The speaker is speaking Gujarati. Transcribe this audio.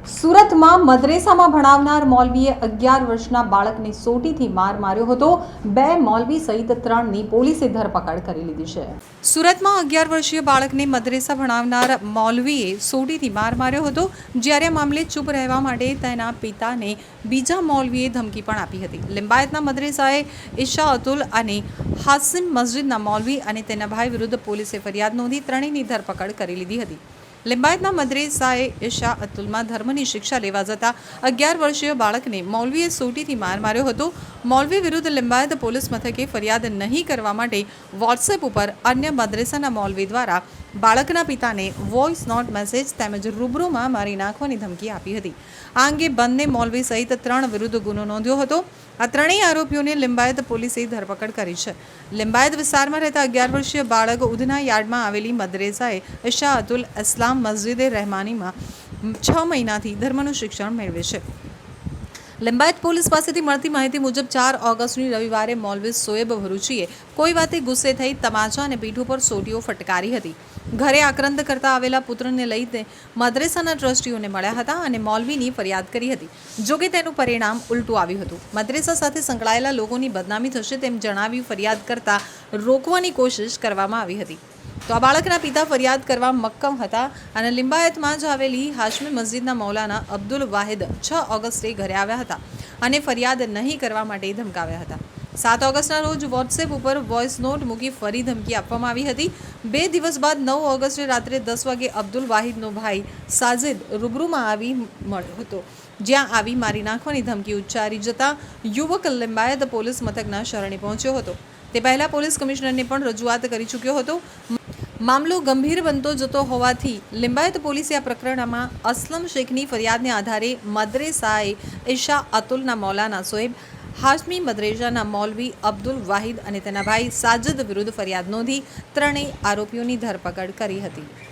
સુરતમાં મદ્રેસામાં ભણાવનાર મૌલવીએ 11 વર્ષના બાળકને સોટીથી માર માર્યો હતો। 2 મૌલવી સહિત 3ની પોલીસે ધરપકડ કરી લીધી છે। સુરતમાં 11 વર્ષીય બાળકને મદ્રેસા ભણાવનાર મૌલવીએ સોટીથી માર માર્યો હતો, જ્યારે આ મામલે ચૂપ રહેવા માટે તેના પિતાને બીજા મૌલવીએ ધમકી પણ આપી હતી। લિંબાયતના મદ્રેસાએ ઈશા અતુલ અને હાસિમ મસ્જિદના મૌલવી અને તેના ભાઈ વિરુદ્ધ પોલીસે ફરિયાદ નોંધી 3ની ધરપકડ કરી લીધી હતી। લિંબાયતના મદ્રેસાએ ઈશા અતુલમાં ધર્મની શિક્ષા લેવા જતા 11 વર્ષીય બાળકને મૌલવીએ સોટીથી માર માર્યો હતો। મૌલવી વિરુદ્ધ લિંબાયત પોલીસ મથકે ફરિયાદ નહીં કરવા માટે વોટ્સએપ ઉપર અન્ય મદ્રેસાના મૌલવી દ્વારા બાળકના પિતાને વોઇસ નોટ મેસેજ તેમજ રૂબરૂમાં મારી નાખવાની ધમકી આપી હતી। આ અંગે બંને મૌલવી સહિત 3 વિરુદ્ધ ગુનો નોંધ્યો હતો। આ ત્રણેય આરોપીઓને લિંબાયત પોલીસે ધરપકડ કરી છે। લિંબાયત વિસ્તારમાં રહેતા 11 વર્ષીય બાળક ઉધના યાર્ડમાં આવેલી મદ્રેસાએ ઈશા અતુલ ઇસ્લામ મસ્જિદે રહેમાનીમાં 6 મહિનાથી ધર્મનું શિક્ષણ મેળવે છે। લિંબાયત પોલીસ પાસેથી મળતી માહિતી મુજબ 4 ઓગસ્ટની રવિવારે મૌલવી સોએબ ભરૂચીએ કોઈ વાતે ગુસ્સે થઈ તમાચા અને પીઠ ઉપર સોટીઓ ફટકારી હતી। ઘરે આક્રંદ કરતા આવેલા પુત્રને લઈને મદ્રેસાના ટ્રસ્ટીઓને મળ્યા હતા અને મૌલવીની ફરિયાદ કરી હતી। જોકે તેનું પરિણામ ઉલટું આવ્યું હતું। મદ્રેસા સાથે સંકળાયેલા લોકોની બદનામી થશે તેમ જણાવી ફરિયાદ કરતા રોકવાની કોશિશ કરવામાં આવી હતી। તો આ બાળકના પિતા ફરિયાદ કરવા મક્કમ હતા અને લિંબાયતમાં જ આવેલી હાશમી મસ્જિદના મૌલાના અબ્દુલ વાહિદ 6 ઓગસ્ટે ઘરે આવ્યા હતા અને ફરિયાદ નહીં કરવા માટે ધમકાવ્યા હતા। 7 ઓગસ્ટના રોજ વોટ્સએપ ઉપર વોઇસ નોટ મૂકી ફરી ધમકી આપવામાં આવી હતી। 2 દિવસ બાદ 9 ઓગસ્ટે રાત્રે 10 વાગે અબ્દુલ વાહિદનો ભાઈ સાજિદ રૂબરૂમાં આવી મળ્યો હતો, જ્યાં આવી મારી નાખવાની ધમકી ઉચ્ચારી જતા યુવક લિંબાયત પોલીસ મથકના શરણે પહોંચ્યો હતો। તે પહેલા પોલીસ કમિશનરને પણ રજૂઆત કરી ચૂક્યો હતો। મામલો ગંભીર બનતો જતો હોવાથી લિંબાયત પોલીસે આ પ્રકરણમાં અસલમ શેખની ફરિયાદને આધારે મદ્રેસાએ ઈશા અતુલના મૌલાના સોએબ, હાશમી મદ્રેસાના મૌલવી અબ્દુલ વાહિદ અને તેના ભાઈ સાજિદ વિરુદ્ધ ફરિયાદ નોંધી 3 આરોપીઓની ધરપકડ કરી હતી।